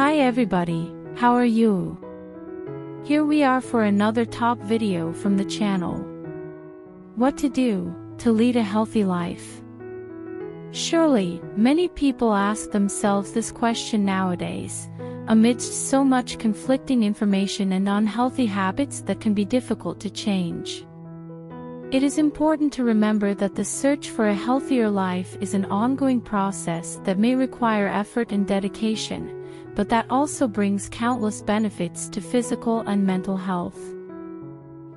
Hi everybody, how are you? Here we are for another top video from the channel. What to do to lead a healthy life? Surely, many people ask themselves this question nowadays, amidst so much conflicting information and unhealthy habits that can be difficult to change. It is important to remember that the search for a healthier life is an ongoing process that may require effort and dedication, but that also brings countless benefits to physical and mental health.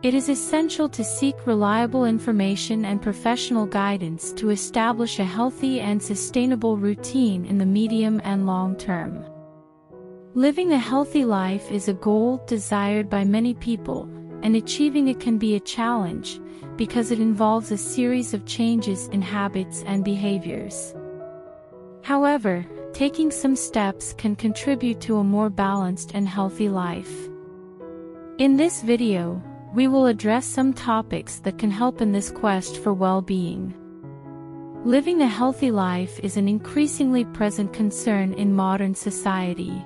It is essential to seek reliable information and professional guidance to establish a healthy and sustainable routine in the medium and long term. Living a healthy life is a goal desired by many people, and achieving it can be a challenge, because it involves a series of changes in habits and behaviors. However, taking some steps can contribute to a more balanced and healthy life. In this video, we will address some topics that can help in this quest for well-being. Living a healthy life is an increasingly present concern in modern society.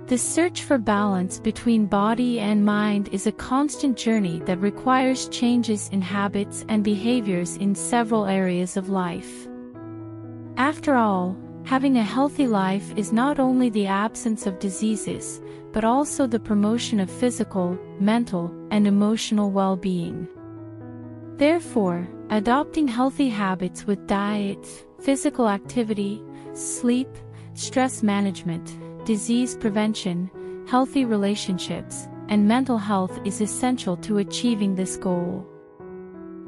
The search for balance between body and mind is a constant journey that requires changes in habits and behaviors in several areas of life. After all, having a healthy life is not only the absence of diseases, but also the promotion of physical, mental, and emotional well-being. Therefore, adopting healthy habits with diet, physical activity, sleep, stress management, disease prevention, healthy relationships, and mental health is essential to achieving this goal.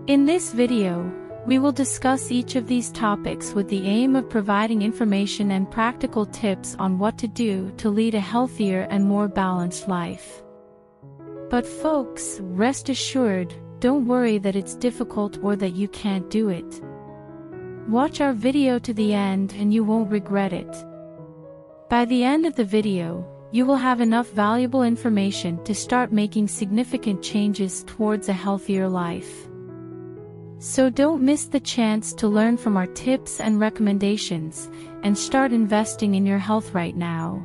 In this video, we will discuss each of these topics with the aim of providing information and practical tips on what to do to lead a healthier and more balanced life. But folks, rest assured, don't worry that it's difficult or that you can't do it. Watch our video to the end and you won't regret it. By the end of the video, you will have enough valuable information to start making significant changes towards a healthier life. So don't miss the chance to learn from our tips and recommendations, and start investing in your health right now.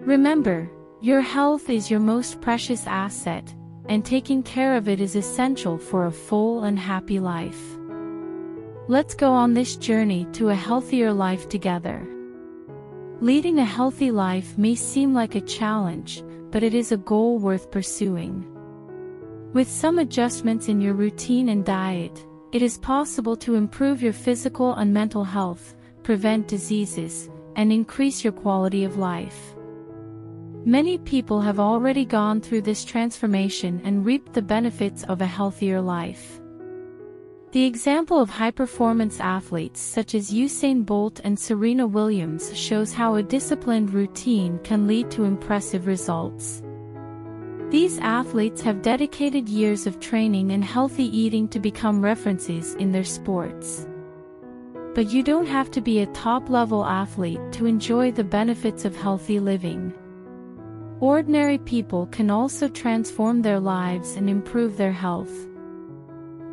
Remember, your health is your most precious asset, and taking care of it is essential for a full and happy life. Let's go on this journey to a healthier life together. Leading a healthy life may seem like a challenge, but it is a goal worth pursuing. With some adjustments in your routine and diet, it is possible to improve your physical and mental health, prevent diseases, and increase your quality of life. Many people have already gone through this transformation and reaped the benefits of a healthier life. The example of high-performance athletes such as Usain Bolt and Serena Williams shows how a disciplined routine can lead to impressive results. These athletes have dedicated years of training and healthy eating to become references in their sports. But you don't have to be a top-level athlete to enjoy the benefits of healthy living. Ordinary people can also transform their lives and improve their health.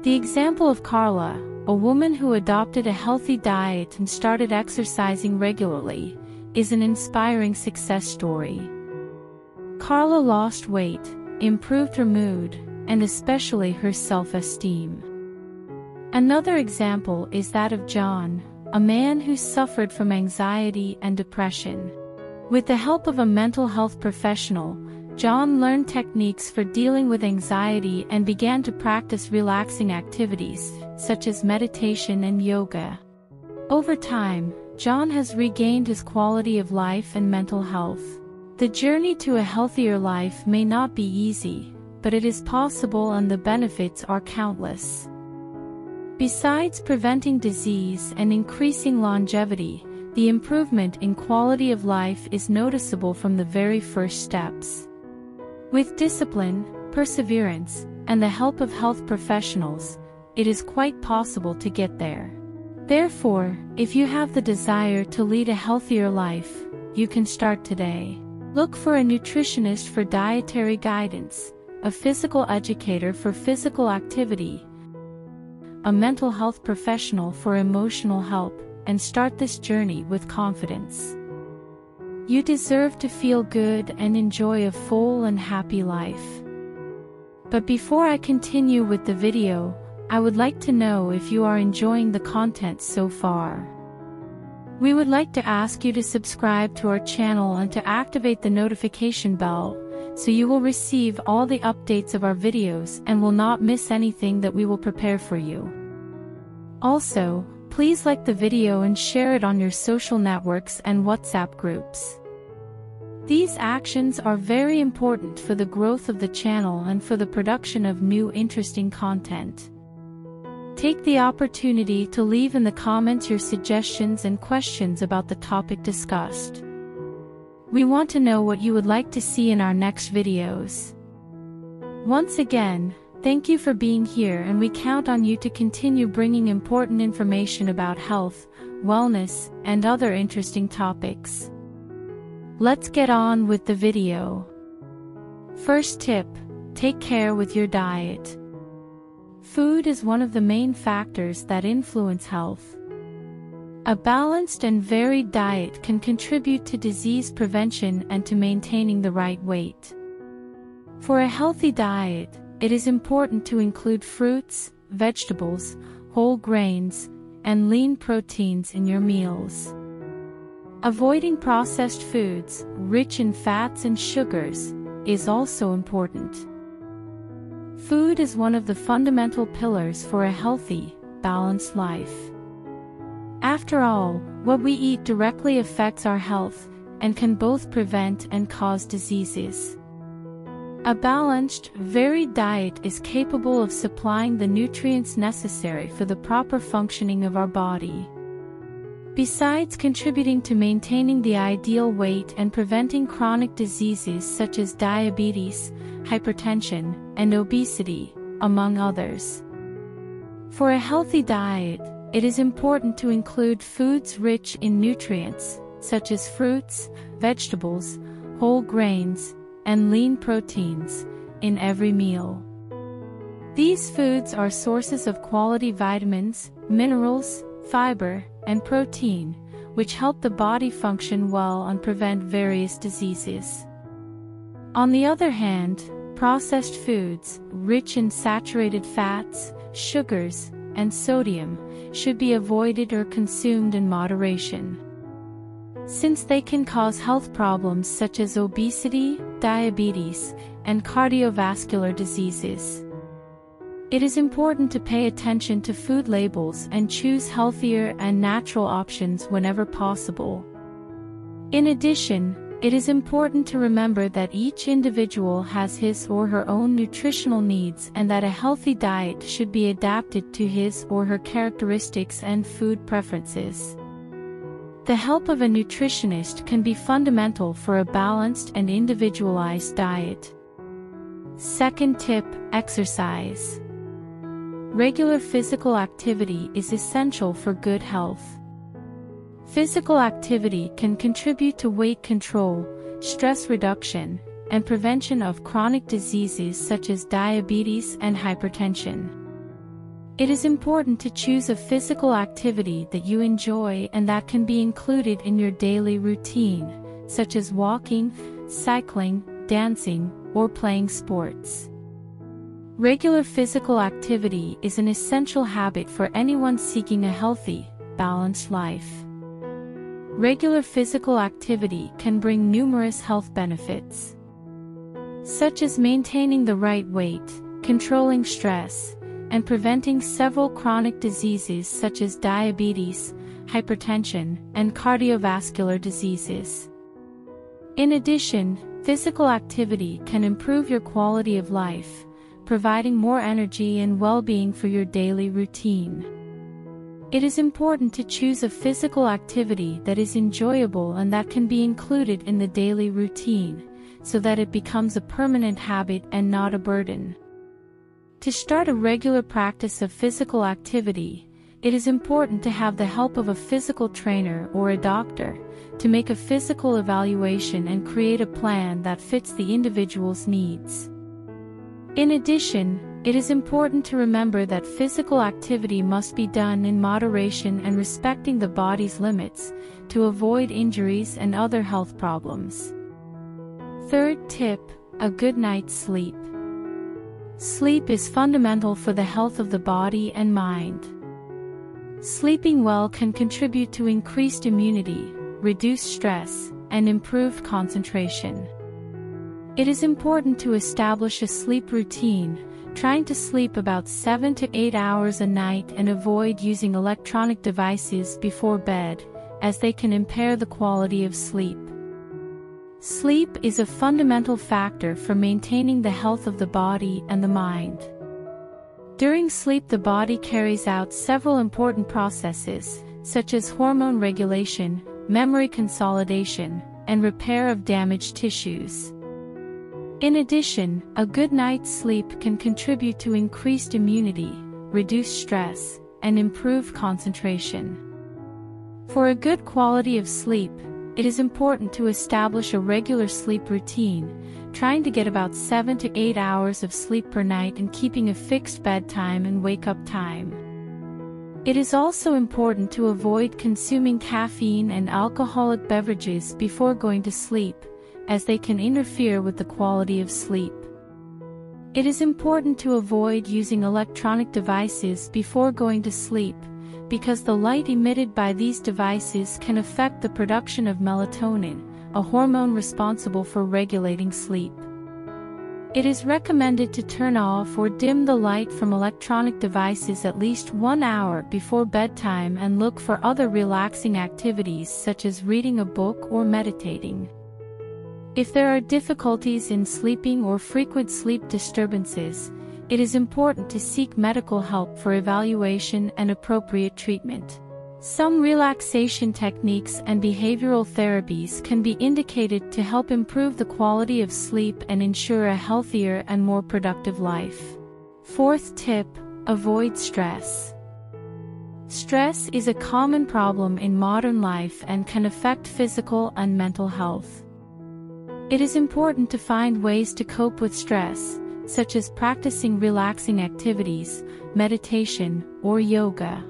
The example of Carla, a woman who adopted a healthy diet and started exercising regularly, is an inspiring success story. Carla lost weight, improved her mood, and especially her self-esteem. Another example is that of John, a man who suffered from anxiety and depression. With the help of a mental health professional, John learned techniques for dealing with anxiety and began to practice relaxing activities, such as meditation and yoga. Over time, John has regained his quality of life and mental health. The journey to a healthier life may not be easy, but it is possible and the benefits are countless. Besides preventing disease and increasing longevity, the improvement in quality of life is noticeable from the very first steps. With discipline, perseverance, and the help of health professionals, it is quite possible to get there. Therefore, if you have the desire to lead a healthier life, you can start today. Look for a nutritionist for dietary guidance, a physical educator for physical activity, a mental health professional for emotional help, and start this journey with confidence. You deserve to feel good and enjoy a full and happy life. But before I continue with the video, I would like to know if you are enjoying the content so far. We would like to ask you to subscribe to our channel and to activate the notification bell, so you will receive all the updates of our videos and will not miss anything that we will prepare for you. Also, please like the video and share it on your social networks and WhatsApp groups. These actions are very important for the growth of the channel and for the production of new interesting content. Take the opportunity to leave in the comments your suggestions and questions about the topic discussed. We want to know what you would like to see in our next videos. Once again, thank you for being here, and we count on you to continue bringing important information about health, wellness, and other interesting topics. Let's get on with the video. First tip: take care with your diet. Food is one of the main factors that influence health. A balanced and varied diet can contribute to disease prevention and to maintaining the right weight. For a healthy diet, it is important to include fruits, vegetables, whole grains, and lean proteins in your meals. Avoiding processed foods, rich in fats and sugars, is also important. Food is one of the fundamental pillars for a healthy, balanced life. After all, what we eat directly affects our health, and can both prevent and cause diseases. A balanced, varied diet is capable of supplying the nutrients necessary for the proper functioning of our body. Besides contributing to maintaining the ideal weight and preventing chronic diseases such as diabetes, hypertension, and obesity, among others. For a healthy diet, it is important to include foods rich in nutrients, such as fruits, vegetables, whole grains, and lean proteins, in every meal. These foods are sources of quality vitamins, minerals, fiber, and protein, which help the body function well and prevent various diseases. On the other hand, processed foods, rich in saturated fats, sugars, and sodium, should be avoided or consumed in moderation, since they can cause health problems such as obesity, diabetes, and cardiovascular diseases. It is important to pay attention to food labels and choose healthier and natural options whenever possible. In addition, it is important to remember that each individual has his or her own nutritional needs and that a healthy diet should be adapted to his or her characteristics and food preferences. The help of a nutritionist can be fundamental for a balanced and individualized diet. Second tip: exercise. Regular physical activity is essential for good health. Physical activity can contribute to weight control, stress reduction, and prevention of chronic diseases such as diabetes and hypertension. It is important to choose a physical activity that you enjoy and that can be included in your daily routine, such as walking, cycling, dancing, or playing sports. Regular physical activity is an essential habit for anyone seeking a healthy, balanced life. Regular physical activity can bring numerous health benefits, such as maintaining the right weight, controlling stress, and preventing several chronic diseases such as diabetes, hypertension, and cardiovascular diseases. In addition, physical activity can improve your quality of life, providing more energy and well-being for your daily routine. It is important to choose a physical activity that is enjoyable and that can be included in the daily routine, so that it becomes a permanent habit and not a burden. To start a regular practice of physical activity, it is important to have the help of a physical trainer or a doctor to make a physical evaluation and create a plan that fits the individual's needs. In addition, it is important to remember that physical activity must be done in moderation and respecting the body's limits to avoid injuries and other health problems. Third tip, a good night's sleep. Sleep is fundamental for the health of the body and mind. Sleeping well can contribute to increased immunity, reduced stress, and improved concentration. It is important to establish a sleep routine, trying to sleep about 7 to 8 hours a night and avoid using electronic devices before bed, as they can impair the quality of sleep. Sleep is a fundamental factor for maintaining the health of the body and the mind. During sleep, the body carries out several important processes, such as hormone regulation, memory consolidation, and repair of damaged tissues. In addition, a good night's sleep can contribute to increased immunity, reduced stress, and improved concentration. For a good quality of sleep, it is important to establish a regular sleep routine, trying to get about 7 to 8 hours of sleep per night and keeping a fixed bedtime and wake-up time. It is also important to avoid consuming caffeine and alcoholic beverages before going to sleep, as they can interfere with the quality of sleep. It is important to avoid using electronic devices before going to sleep, because the light emitted by these devices can affect the production of melatonin, a hormone responsible for regulating sleep. It is recommended to turn off or dim the light from electronic devices at least 1 hour before bedtime and look for other relaxing activities such as reading a book or meditating. If there are difficulties in sleeping or frequent sleep disturbances, it is important to seek medical help for evaluation and appropriate treatment. Some relaxation techniques and behavioral therapies can be indicated to help improve the quality of sleep and ensure a healthier and more productive life. Fourth tip, avoid stress. Stress is a common problem in modern life and can affect physical and mental health. It is important to find ways to cope with stress, such as practicing relaxing activities, meditation, or yoga.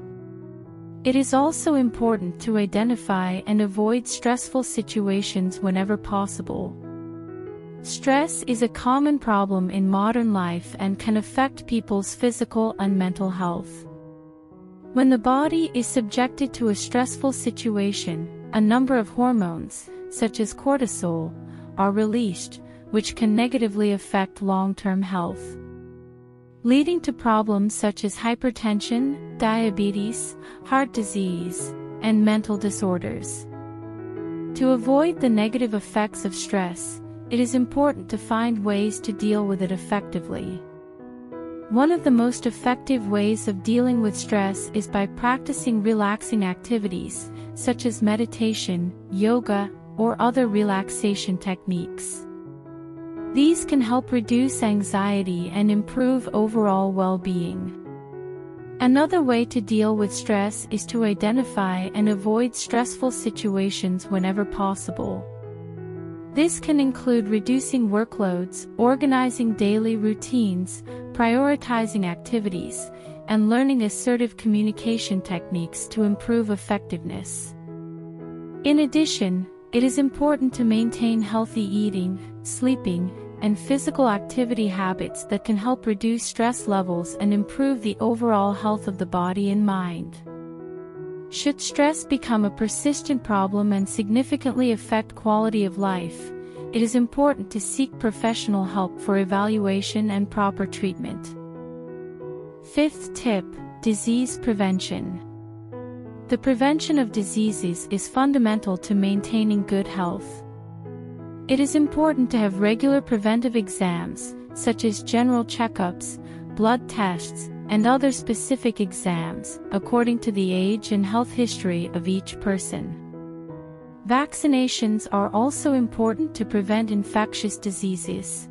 It is also important to identify and avoid stressful situations whenever possible. Stress is a common problem in modern life and can affect people's physical and mental health. When the body is subjected to a stressful situation, a number of hormones, such as cortisol, are released, which can negatively affect long-term health, leading to problems such as hypertension, diabetes, heart disease, and mental disorders. To avoid the negative effects of stress, it is important to find ways to deal with it effectively. One of the most effective ways of dealing with stress is by practicing relaxing activities, such as meditation, yoga, or other relaxation techniques. These can help reduce anxiety and improve overall well-being. Another way to deal with stress is to identify and avoid stressful situations whenever possible. This can include reducing workloads, organizing daily routines, prioritizing activities, and learning assertive communication techniques to improve effectiveness. In addition, it is important to maintain healthy eating, sleeping, and physical activity habits that can help reduce stress levels and improve the overall health of the body and mind. Should stress become a persistent problem and significantly affect quality of life, it is important to seek professional help for evaluation and proper treatment. Fifth tip, disease prevention. The prevention of diseases is fundamental to maintaining good health. It is important to have regular preventive exams, such as general checkups, blood tests, and other specific exams, according to the age and health history of each person. Vaccinations are also important to prevent infectious diseases.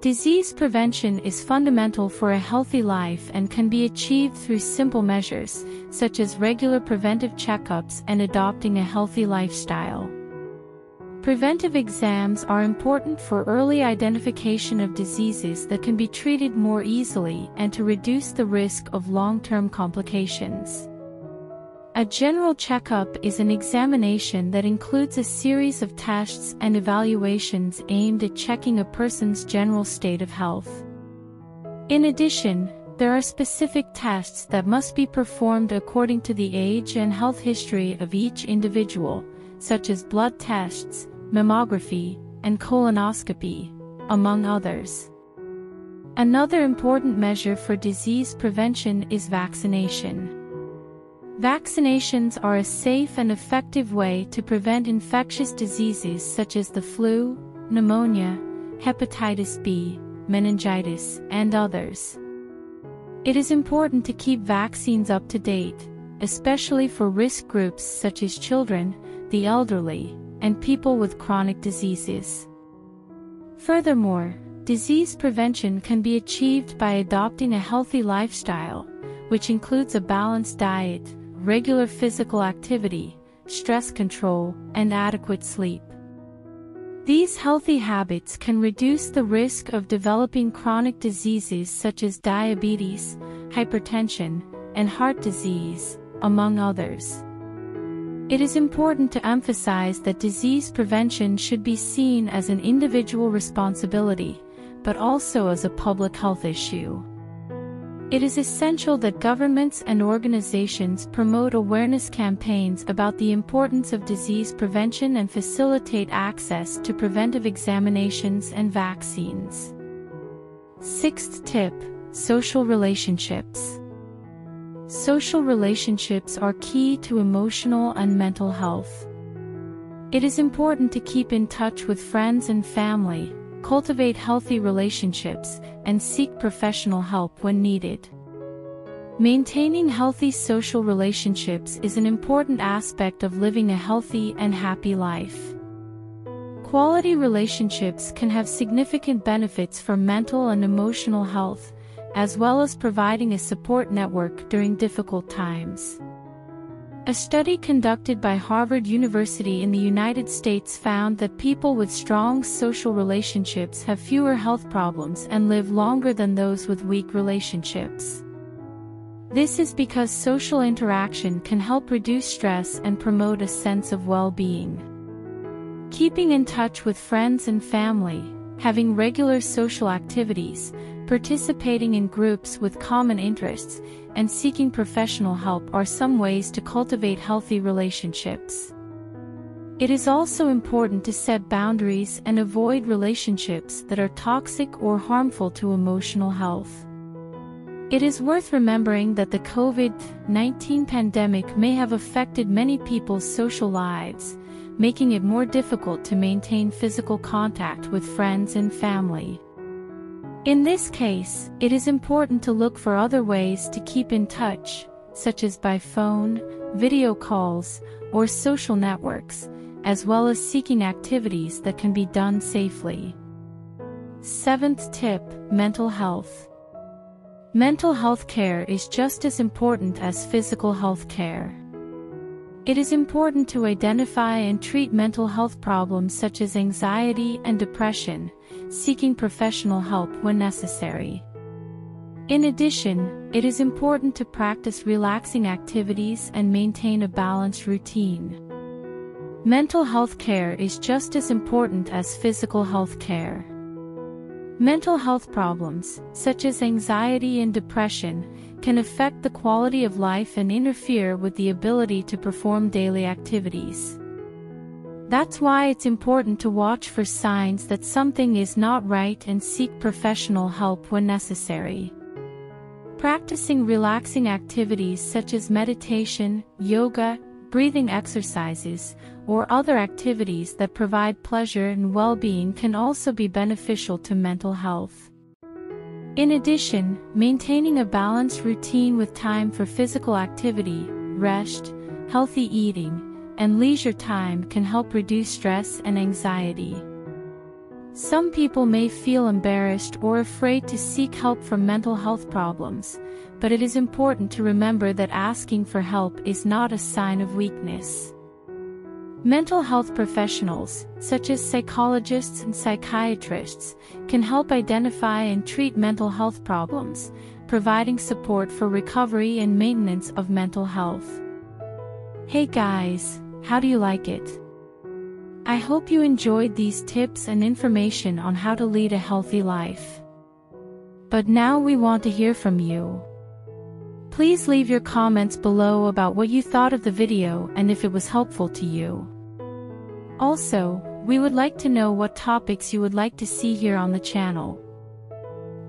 Disease prevention is fundamental for a healthy life and can be achieved through simple measures, such as regular preventive checkups and adopting a healthy lifestyle. Preventive exams are important for early identification of diseases that can be treated more easily and to reduce the risk of long-term complications. A general checkup is an examination that includes a series of tests and evaluations aimed at checking a person's general state of health. In addition, there are specific tests that must be performed according to the age and health history of each individual, such as blood tests, mammography, and colonoscopy, among others. Another important measure for disease prevention is vaccination. Vaccinations are a safe and effective way to prevent infectious diseases such as the flu, pneumonia, hepatitis B, meningitis, and others. It is important to keep vaccines up to date, especially for risk groups such as children, the elderly, and people with chronic diseases. Furthermore, disease prevention can be achieved by adopting a healthy lifestyle, which includes a balanced diet, regular physical activity, stress control, and adequate sleep. These healthy habits can reduce the risk of developing chronic diseases such as diabetes, hypertension, and heart disease, among others. It is important to emphasize that disease prevention should be seen as an individual responsibility, but also as a public health issue. It is essential that governments and organizations promote awareness campaigns about the importance of disease prevention and facilitate access to preventive examinations and vaccines. Sixth tip: social relationships. Social relationships are key to emotional and mental health. It is important to keep in touch with friends and family, cultivate healthy relationships, and seek professional help when needed. Maintaining healthy social relationships is an important aspect of living a healthy and happy life. Quality relationships can have significant benefits for mental and emotional health, as well as providing a support network during difficult times. A study conducted by Harvard University in the United States found that people with strong social relationships have fewer health problems and live longer than those with weak relationships. This is because social interaction can help reduce stress and promote a sense of well-being. Keeping in touch with friends and family, having regular social activities, participating in groups with common interests, and seeking professional help are some ways to cultivate healthy relationships. It is also important to set boundaries and avoid relationships that are toxic or harmful to emotional health. It is worth remembering that the COVID-19 pandemic may have affected many people's social lives, making it more difficult to maintain physical contact with friends and family. In this case, it is important to look for other ways to keep in touch, such as by phone, video calls, or social networks, as well as seeking activities that can be done safely. Seventh tip: mental health. Mental health care is just as important as physical health care. It is important to identify and treat mental health problems such as anxiety and depression, seeking professional help when necessary. In addition, it is important to practice relaxing activities and maintain a balanced routine. Mental health care is just as important as physical health care. Mental health problems, such as anxiety and depression, can affect the quality of life and interfere with the ability to perform daily activities. That's why it's important to watch for signs that something is not right and seek professional help when necessary. Practicing relaxing activities such as meditation, yoga, breathing exercises, or other activities that provide pleasure and well-being can also be beneficial to mental health. In addition, maintaining a balanced routine with time for physical activity, rest, healthy eating, and leisure time can help reduce stress and anxiety. Some people may feel embarrassed or afraid to seek help for mental health problems, but it is important to remember that asking for help is not a sign of weakness. Mental health professionals, such as psychologists and psychiatrists, can help identify and treat mental health problems, providing support for recovery and maintenance of mental health. Hey guys, how do you like it? I hope you enjoyed these tips and information on how to lead a healthy life. But now we want to hear from you. Please leave your comments below about what you thought of the video and if it was helpful to you. Also, we would like to know what topics you would like to see here on the channel.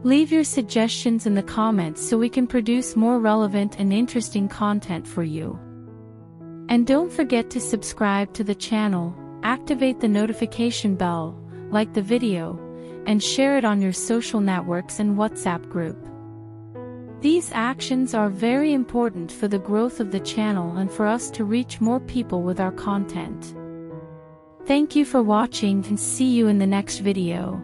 Leave your suggestions in the comments so we can produce more relevant and interesting content for you. And don't forget to subscribe to the channel, activate the notification bell, like the video, and share it on your social networks and WhatsApp group. These actions are very important for the growth of the channel and for us to reach more people with our content. Thank you for watching and see you in the next video.